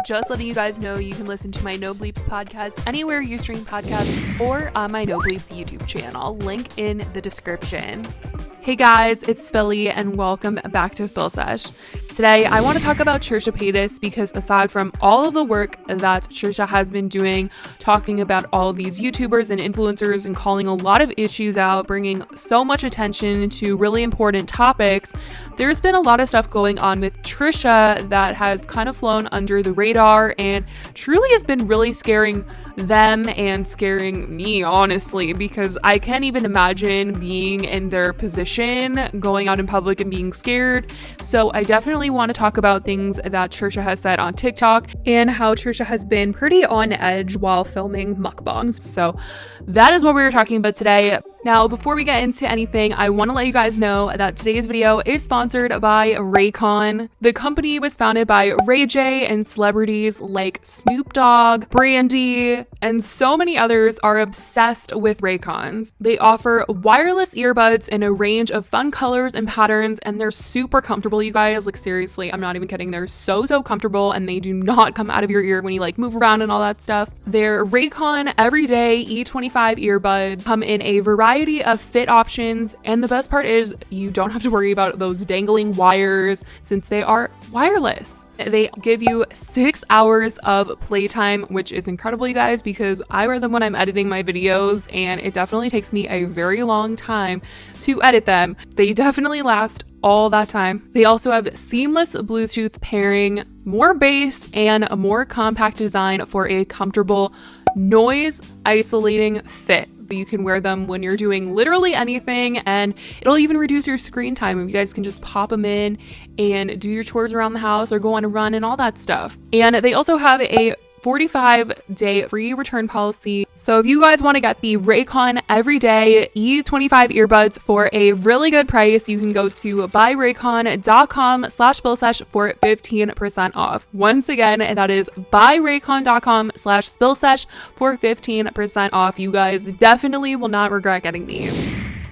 Just letting you guys know you can listen to my No Bleeps podcast anywhere you stream podcasts or on my No Bleeps YouTube channel. Link in the description. Hey guys, it's Spilly and welcome back to Spill Sesh. Today, I want to talk about Trisha Paytas because aside from all of the work that Trisha has been doing, talking about all of these YouTubers and influencers and calling a lot of issues out, bringing so much attention to really important topics, there's been a lot of stuff going on with Trisha that has kind of flown under the radar and truly has been really scaring them and scaring me, honestly, because I can't even imagine being in their position, going out in public and being scared. So I definitely want to talk about things that Trisha has said on TikTok and how Trisha has been pretty on edge while filming mukbangs. So that is what we were talking about today. Now, before we get into anything, I want to let you guys know that today's video is sponsored by Raycon. The company was founded by Ray J, and celebrities like Snoop Dogg, Brandy, and so many others are obsessed with Raycons. They offer wireless earbuds in a range of fun colors and patterns, and they're super comfortable, you guys. Like, seriously, I'm not even kidding. They're so comfortable, and they do not come out of your ear when you like move around and all that stuff. Their Raycon Everyday E25 earbuds come in a variety of fit options, and the best part is you don't have to worry about those dangling wires since they are wireless. They give you 6 hours of playtime, which is incredible, you guys, because I wear them when I'm editing my videos, and it definitely takes me a very long time to edit them. They definitely last all that time. They also have seamless Bluetooth pairing, more bass, and a more compact design for a comfortable noise isolating fit. You can wear them when you're doing literally anything, and it'll even reduce your screen time. You guys can just pop them in and do your chores around the house or go on a run and all that stuff. And they also have a 45-day free return policy. So if you guys want to get the Raycon Everyday E25 earbuds for a really good price, you can go to buyraycon.com/spillsesh for 15% off. Once again, that is buyraycon.com/spillsesh for 15% off. You guys definitely will not regret getting these.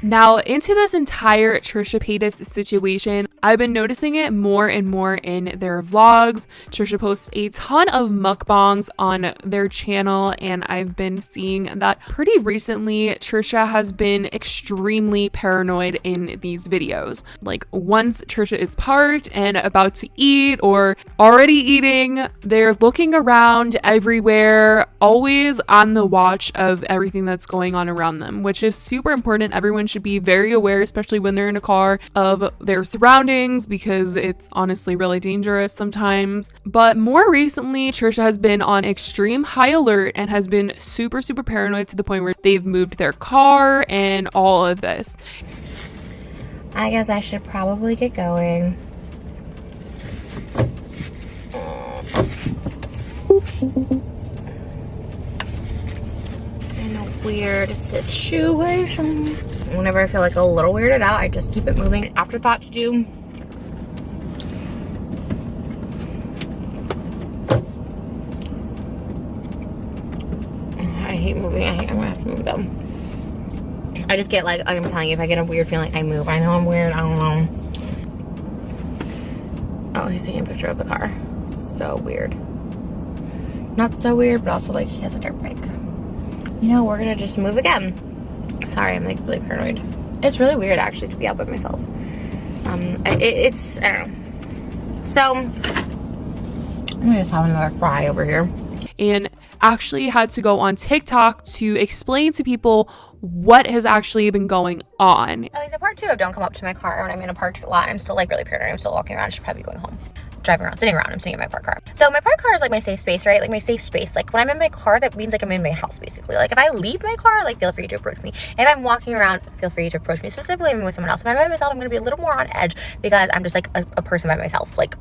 Now, into this entire Trisha Paytas situation, I've been noticing it more and more in their vlogs. Trisha posts a ton of mukbangs on their channel, and I've been seeing that pretty recently Trisha has been extremely paranoid in these videos. Like, once Trisha is parked and about to eat or already eating, they're looking around everywhere, always on the watch of everything that's going on around them, which is super important. Everyone should be very aware, especially when they're in a car, of their surroundings, because it's honestly really dangerous sometimes. But more recently, Trisha has been on extreme high alert and has been super paranoid to the point where they've moved their car and all of this. I guess I should probably get going. In a weird situation. Whenever I feel like a little weirded out, I just keep it moving. Afterthoughts do. I hate moving. I'm gonna have to move them. I just get like, I'm telling you, if I get a weird feeling, I move. I know I'm weird. I don't know. Oh, he's taking a picture of the car. So weird. Not so weird, but also like he has a dirt bike. You know, we're gonna just move again. Sorry, I'm like really paranoid. It's really weird actually to be out by myself. It's, I don't know. So, I'm just having another cry over here. And actually had to go on TikTok to explain to people what has actually been going on. At least part 2 of don't come up to my car when I'm in a parked lot. I'm still like really paranoid. I'm still walking around. I should probably be going home. Driving around, sitting around. I'm sitting in my parked car. So my parked car is like my safe space, right? Like my safe space. Like when I'm in my car, that means like I'm in my house basically. Like if I leave my car, like feel free to approach me. If I'm walking around, feel free to approach me. Specifically if I'm with someone else. If I'm by myself, I'm gonna be a little more on edge because I'm just like a person by myself. Like,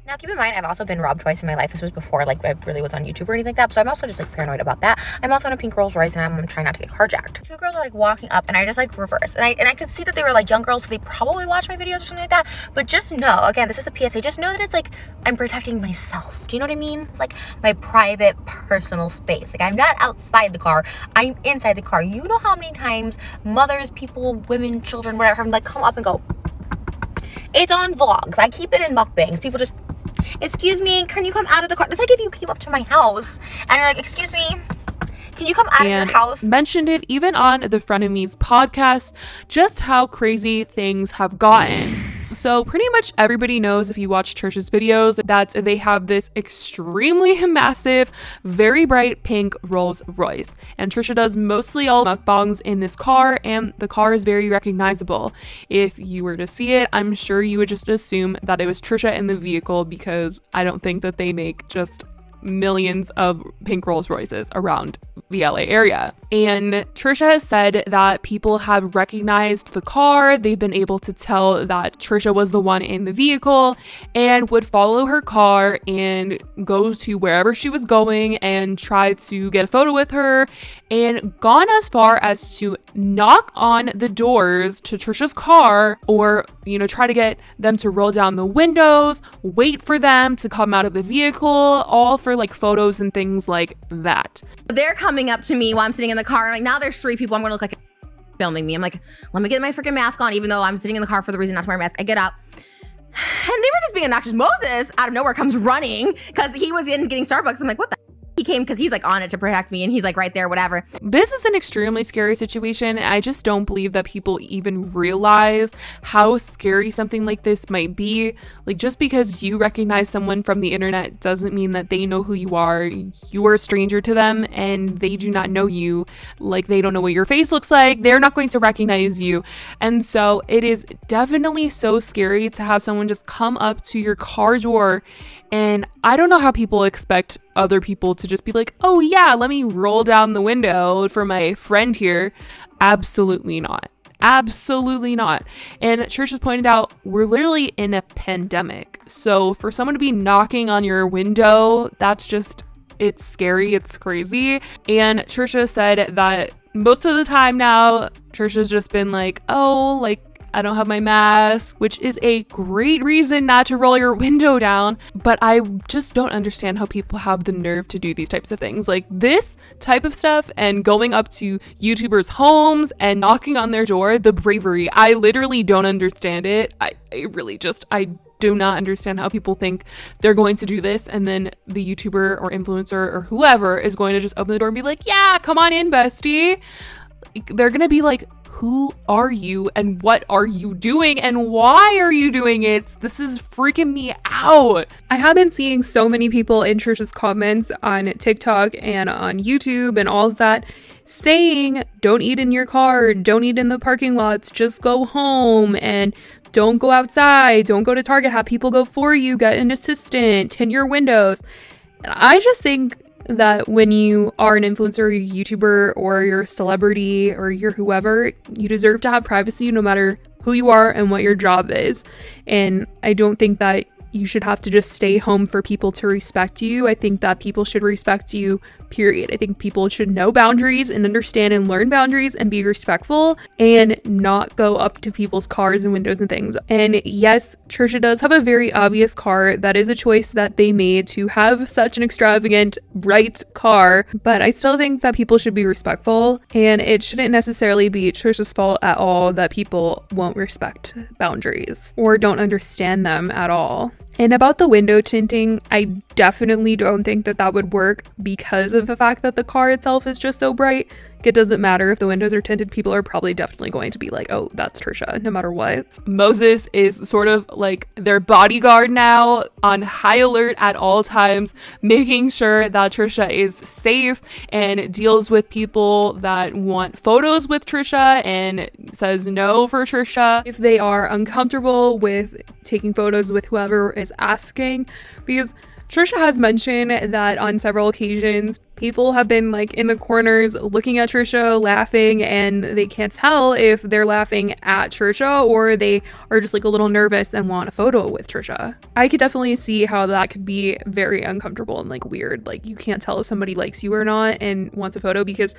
now keep in mind, I've also been robbed twice in my life. This was before like I really was on YouTube or anything like that. So I'm also just like paranoid about that. I'm also in a pink Rolls Royce and I'm trying not to get carjacked. 2 girls are like walking up and I just like reversed. And I could see that they were like young girls, so they probably watch my videos or something like that. But just know, again, this is a PSA, just know that it's like I'm protecting myself. Do you know what I mean? It's like my private personal space. Like I'm not outside the car, I'm inside the car. You know how many times mothers, people, women, children, whatever, like come up and go, it's on vlogs. I keep it in mukbangs. People just, excuse me, can you come out of the car? It's like if you came up to my house and you're like, excuse me, can you come out of your house? Mentioned it even on the Frenemies podcast, just how crazy things have gotten. So pretty much everybody knows, if you watch Trisha's videos, that they have this extremely massive, very bright pink Rolls Royce. And Trisha does mostly all mukbangs in this car, and the car is very recognizable. If you were to see it, I'm sure you would just assume that it was Trisha in the vehicle, because I don't think that they make just millions of pink Rolls Royces around the LA area. And Trisha has said that people have recognized the car. They've been able to tell that Trisha was the one in the vehicle and would follow her car and go to wherever she was going and try to get a photo with her, and gone as far as to knock on the doors to Trisha's car, or, try to get them to roll down the windows, wait for them to come out of the vehicle, all for like photos and things like that. They're coming up to me while I'm sitting in the car, and like, now there's 3 people. I'm gonna look like filming me. I'm like, let me get my freaking mask on, even though I'm sitting in the car for the reason not to wear a mask. I get up, and they were just being obnoxious. Moses out of nowhere comes running because he was in getting Starbucks. I'm like, what the? He came because he's like on it to protect me, and he's like right there, whatever. This is an extremely scary situation. I just don't believe that people even realize how scary something like this might be. Like, just because you recognize someone from the internet doesn't mean that they know who you are. You are a stranger to them, and they do not know you. Like, they don't know what your face looks like. They're not going to recognize you. And so it is definitely so scary to have someone just come up to your car door. And I don't know how people expect other people to just be like, oh yeah, let me roll down the window for my friend here. Absolutely not. Absolutely not. And Trisha's pointed out, we're literally in a pandemic. So for someone to be knocking on your window, that's just, it's scary. It's crazy. And Trisha said that most of the time now, Trisha's just been like, oh, like, I don't have my mask, which is a great reason not to roll your window down. But I just don't understand how people have the nerve to do these types of things. Like this type of stuff, and going up to YouTubers' homes and knocking on their door, the bravery. I literally don't understand it. I do not understand how people think they're going to do this, and then the YouTuber or influencer or whoever is going to just open the door and be like, yeah, come on in, bestie. They're going to be like, who are you and what are you doing and why are you doing it? This is freaking me out. I have been seeing so many people in Trisha's comments on TikTok and on YouTube and all of that saying, don't eat in your car, don't eat in the parking lots, just go home, and don't go outside, don't go to Target, have people go for you, get an assistant, tint your windows. And I just think that when you are an influencer, or a YouTuber, or you're a celebrity, or you're whoever, you deserve to have privacy no matter who you are and what your job is. And I don't think that you should have to just stay home for people to respect you. I think that people should respect you, period. I think people should know boundaries and understand and learn boundaries and be respectful and not go up to people's cars and windows and things. And yes, Trisha does have a very obvious car. That is a choice that they made to have such an extravagant, bright car. But I still think that people should be respectful, and it shouldn't necessarily be Trisha's fault at all that people won't respect boundaries or don't understand them at all. And about the window tinting, I definitely don't think that that would work because of the fact that the car itself is just so bright. It doesn't matter if the windows are tinted. People are probably definitely going to be like, oh, that's Trisha, no matter what. Moses is sort of like their bodyguard now, on high alert at all times, making sure that Trisha is safe and deals with people that want photos with Trisha and says no for Trisha if they are uncomfortable with taking photos with whoever is asking. Because Trisha has mentioned that on several occasions, people have been like in the corners looking at Trisha, laughing, and they can't tell if they're laughing at Trisha or they are just like a little nervous and want a photo with Trisha. I could definitely see how that could be very uncomfortable and like weird. Like you can't tell if somebody likes you or not and wants a photo, because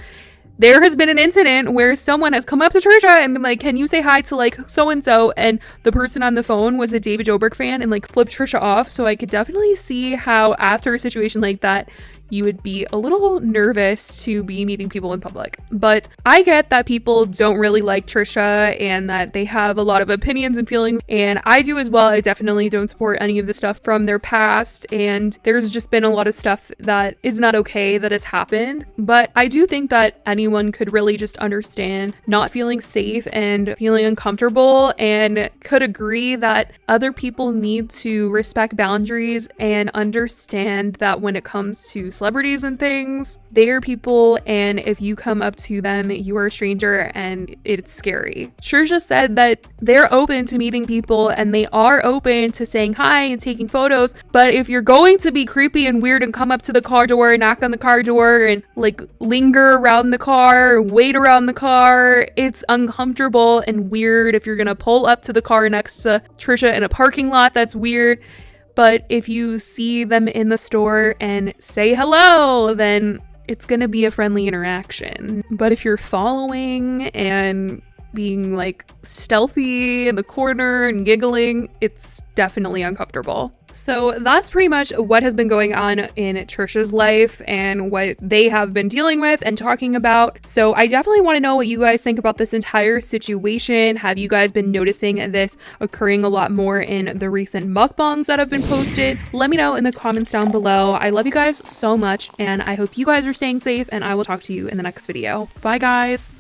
there has been an incident where someone has come up to Trisha and been like, can you say hi to like so-and-so? And the person on the phone was a David Dobrik fan and like flipped Trisha off. So I could definitely see how after a situation like that, you would be a little nervous to be meeting people in public. But I get that people don't really like Trisha and that they have a lot of opinions and feelings, and I do as well. I definitely don't support any of the stuff from their past, and there's just been a lot of stuff that is not okay that has happened. But I do think that anyone could really just understand not feeling safe and feeling uncomfortable, and could agree that other people need to respect boundaries and understand that when it comes to celebrities and things, they are people, and if you come up to them, you are a stranger and it's scary. Trisha said that they're open to meeting people and they are open to saying hi and taking photos, but if you're going to be creepy and weird and come up to the car door and knock on the car door and like linger around the car, wait around the car, it's uncomfortable and weird. If you're gonna pull up to the car next to Trisha in a parking lot, that's weird. But if you see them in the store and say hello, then it's gonna be a friendly interaction. But if you're following and being like stealthy in the corner and giggling, it's definitely uncomfortable. So that's pretty much what has been going on in Trisha's life and what they have been dealing with and talking about. So I definitely want to know what you guys think about this entire situation. Have you guys been noticing this occurring a lot more in the recent mukbangs that have been posted? Let me know in the comments down below. I love you guys so much, and I hope you guys are staying safe, and I will talk to you in the next video. Bye guys.